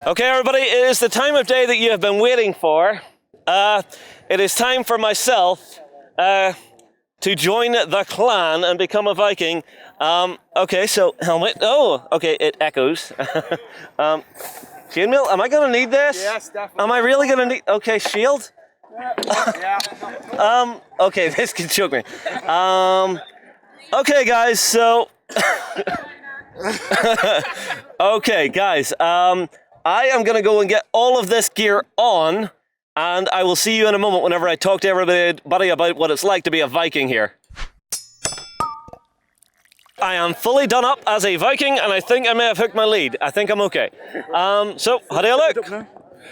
Okay, everybody, it is the time of day that you have been waiting for. It is time for myself to join the clan and become a Viking. Okay, so helmet. Oh, okay, it echoes. Chainmail, am I going to need this? Yes, definitely. Am I really going to need... Okay, shield? Yeah. Okay, this can choke me. Okay, guys, so... Okay, guys, I am going to go and get all of this gear on, and I will see you in a moment whenever I talk to everybody about what it's like to be a Viking here. I am fully done up as a Viking, and I think I may have hooked my lead. I think I'm okay. So, how do I look?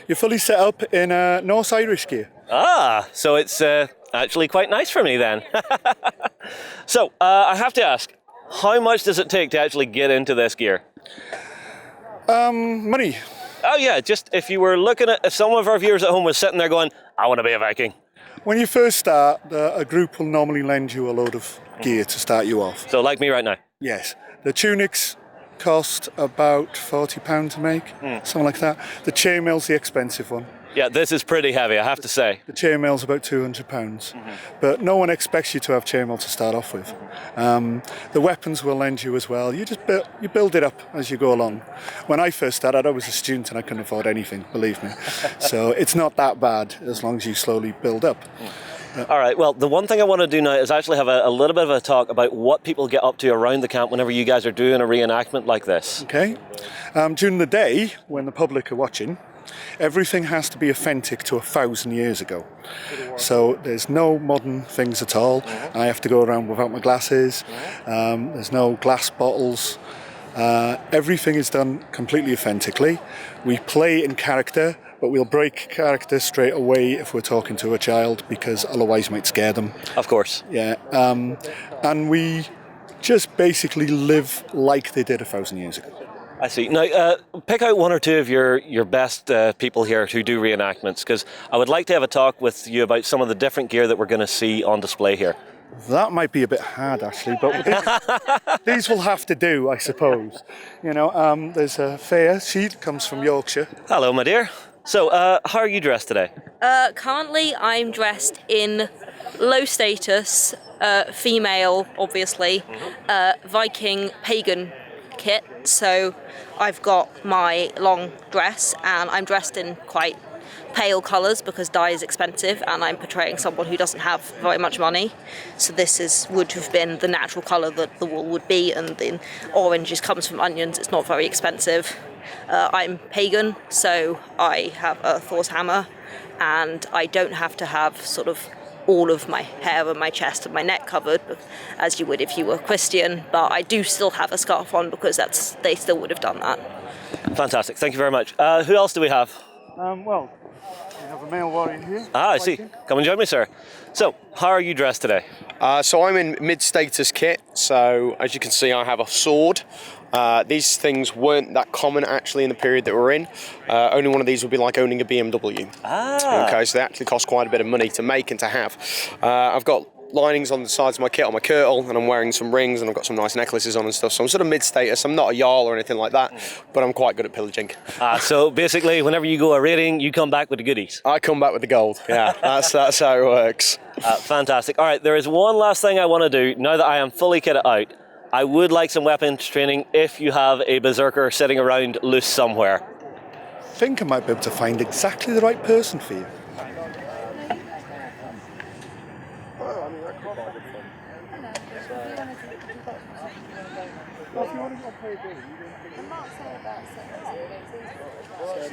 You're fully set up in Norse Irish gear. Ah, so it's actually quite nice for me then. So, I have to ask, how much does it take to actually get into this gear? Money. Oh yeah, just if you were looking at, if some of our viewers at home was sitting there going, I want to be a Viking. When you first start, a group will normally lend you a load of gear to start you off. So like me right now. Yes. The tunics cost about £40 to make, something like that. The chainmail's the expensive one. Yeah, this is pretty heavy, I have to say. The chainmail's about £200, but no one expects you to have chainmail to start off with. The weapons will lend you as well. You just build it up as you go along. When I first started, I was a student and I couldn't afford anything, believe me. So it's not that bad as long as you slowly build up. All right, well, the one thing I want to do now is actually have a little bit of a talk about what people get up to around the camp whenever you guys are doing a reenactment like this. Okay. During the day, when the public are watching, everything has to be authentic to 1,000 years ago. So there's no modern things at all. I have to go around without my glasses. There's no glass bottles. Everything is done completely authentically. We play in character, but we'll break character straight away if we're talking to a child, because otherwise you might scare them. Of course. Yeah. And we just basically live like they did 1,000 years ago. I see. Now, pick out one or two of your best people here who do reenactments, because I would like to have a talk with you about some of the different gear that we're going to see on display here. That might be a bit hard, actually, but these will have to do, I suppose. You know, there's Faye. She comes from Yorkshire. Hello, my dear. So, how are you dressed today? Currently, I'm dressed in low status, female, obviously, Viking pagan kit. So I've got my long dress and I'm dressed in quite pale colours because dye is expensive and I'm portraying someone who doesn't have very much money. So this would have been the natural colour that the wool would be, and the orange comes from onions. It's not very expensive. I'm pagan, so I have a Thor's hammer and I don't have to have sort of all of my hair and my chest and my neck covered, as you would if you were Christian, but I do still have a scarf on because they still would have done that. Fantastic, thank you very much. Who else do we have? Well, we have a male warrior here. Ah, I see. Come and join me, sir. So, how are you dressed today? So I'm in mid-status kit, so as you can see I have a sword. These things weren't that common actually in the period that we're in. Only one of these would be like owning a BMW. Ah. Okay, so they actually cost quite a bit of money to make and to have. I've got linings on the sides of my kit on my kirtle, and I'm wearing some rings, and I've got some nice necklaces on and stuff. So I'm sort of mid-status. I'm not a jarl or anything like that, but I'm quite good at pillaging. So basically, whenever you go a raiding, you come back with the goodies. I come back with the gold. Yeah, that's how it works. Fantastic. All right, there is one last thing I want to do now that I am fully kitted out. I would like some weapons training if you have a berserker sitting around loose somewhere. I think I might be able to find exactly the right person for you.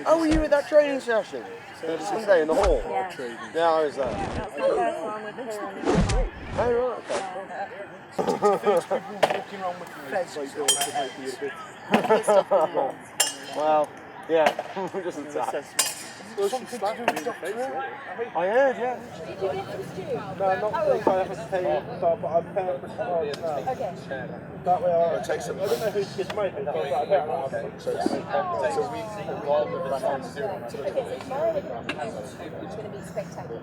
Oh, were you at that training session? Sunday in the hall? Yeah, I was there. Oh, right, okay. Well, yeah, just a I heard, yeah. No, not I have to tell you, but I'm paying for okay. That way I'll take some. I don't know who's his mate, but I don't know. So it's tomorrow it's going to be spectacular.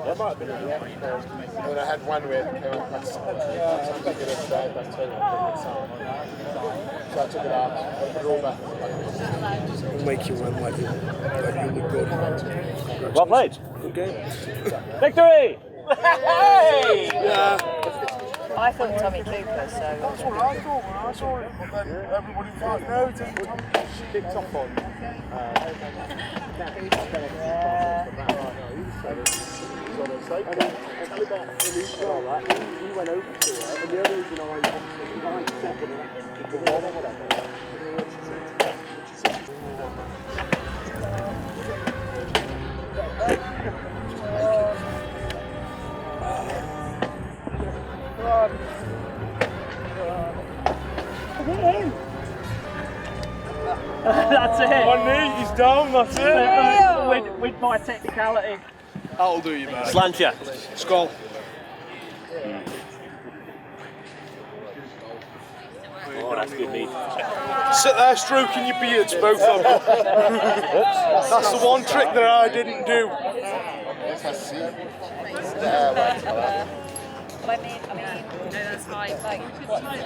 There might have been a and I had one where that's So I took it out, put it all back. It'll make you win like you look good. Well played. Good game. Victory! Hey! Yeah. I thought Tommy Cooper, so. That's what I thought when I saw it, but then everybody thought, no, it's Tommy kicked off on. He went over to it, and the others, you know, like second and the one or whatever. That's it. One knee, he's down, that's it. With my technicality. That'll do you, man. Slantia. Skull. Oh, that's good meat. Sit there stroking your beards, both of you. That's the one trick that I didn't do. But I mean, no, that's fine. Like, what? Like,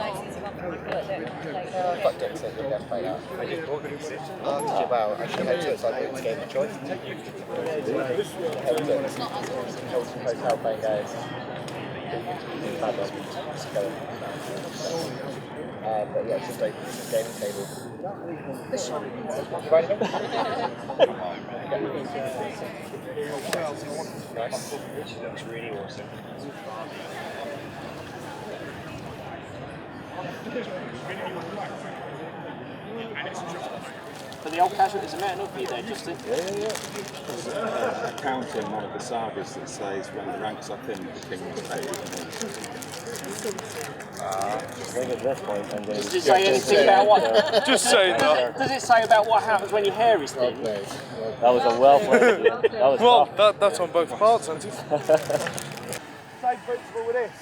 Well, actually, I chose like it's game of choice. Hotel playing games. But yeah, it's just like gaming table. Nice. Looks really awesome. For the old casualties, a man up for you there, Justin. Counting one of the sagas that says when the ranks up in the king will pay. Does it say anything about what? Just saying that. Does it say about what happens when your hair is thin? That was a well played. That was Well, tough. that's on both parts, isn't it? Same principle with this.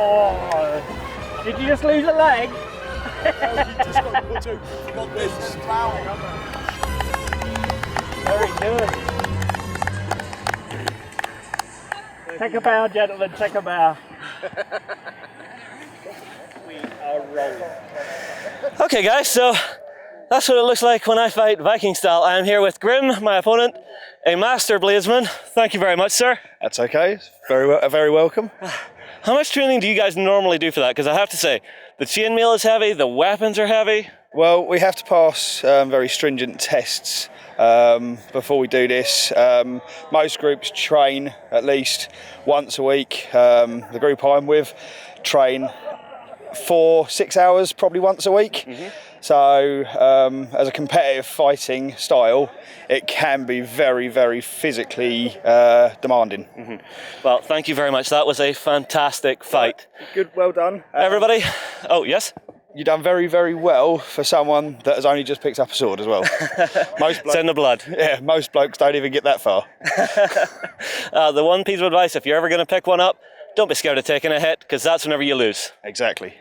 Oh, did you just lose a leg? Very good. Take a bow, gentlemen, take a bow. We are rolling. Okay, guys, so that's what it looks like when I fight Viking style. I am here with Grim, my opponent, a master bladesman. Thank you very much, sir. That's okay. Very welcome. How much training do you guys normally do for that? Because I have to say, the chainmail is heavy, the weapons are heavy. Well, we have to pass very stringent tests before we do this. Most groups train at least once a week. The group I'm with train 4-6 hours probably once a week. So as a competitive fighting style, it can be very physically demanding. Well, thank you very much. That was a fantastic fight. Good, well done. Everybody, oh yes? You've done very well for someone that has only just picked up a sword as well. It's in the blood. Yeah, most blokes don't even get that far. The one piece of advice, if you're ever going to pick one up, don't be scared of taking a hit, because that's whenever you lose. Exactly.